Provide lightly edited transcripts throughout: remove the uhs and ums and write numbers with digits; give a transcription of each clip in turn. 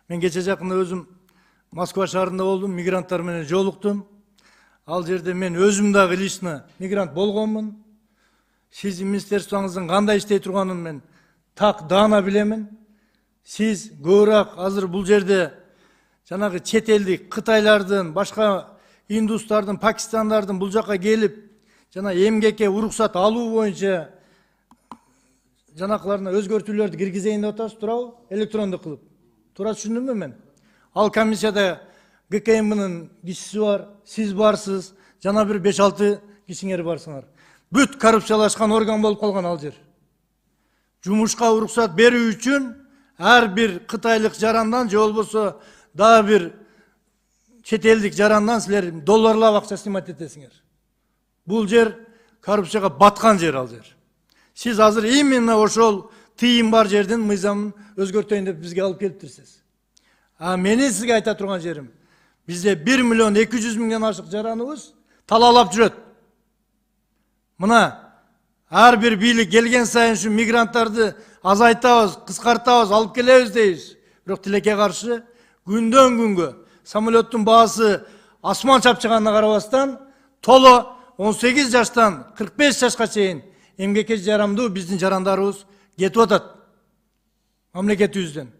Мен кече жакында өзüm Москва шаарында болдum, мигранттар менен жолуктум. Ал жерде мен өзüm дагы лично мигрант болгонмун. Сиздин министерствоңуздун кандай иштей турганын мен так даана билемин. Сиз көбүрөөк азыр бул жерде жанагы чет элдик Кытайлардын, башка индустардын, Пакистандардын бул жака келип, жана эмгекке уруксат алуу боюнча жанакыларына өзгөртүүлөрдү киргизейин деп атасыз, туурабы? Электрондук кылып. Туура түшүндүмбү мен? Ал комиссияда ГКМнын кишиси бар, сиз барсыз, жана бир 5-6 кишиңер барсыңар. Бүт коррупциялашкан орган болуп калган ал жер. Жумушка уруксат берүү үчүн ар бир кытайлык жарандан же болбосо дагы бир чет элдик жарандан силер долларлап акча снимать этесиңер. Бул жер коррупцияга баткан жер ал жер. Сиз азыр именно ошол тыйым бар жердин мыйзамын өзгөртөйүн деп бизге алып келиптирсиз. А менин сизге айта турган жерим, бизде 1 миллион 200 миңден ашык жараныбыз талаалап жүрөт. Мына ар бир бийлик келген сайын ушу мигранттарды азайтабыз, кыскартабыз, алып келебиз дейбиз. Бирок тилекке каршы күндөн күнгө самолеттун баасы асман чапчыганына карабастан толо 18 жаштан 45 жашка чейин эмгекке жарамдуу биздин жарандарыбыз кетип атат мамлекетибизден.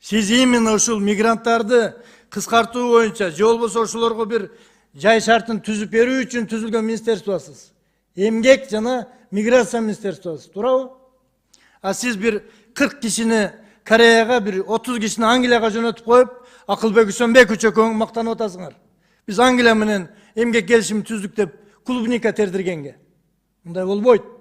Сиз именно ушул мигранттарды кыскартуу боюнча же болбосо ошолорго бир жай шартын түзүп берүү үчүн түзүлгөн министерствосуз. Эмгек жана миграция министерствосуз, туурабы? А сиз бир 40 кишини Кореяга, бир 30 кишини Англияга жөнөтүп коюп, Акылбек Үсөнбек үчөкөң мактанып атасыңар. Биз Англия менен эмгек келишим түздүк деп клубника тердиргенге. Мындай болбойт.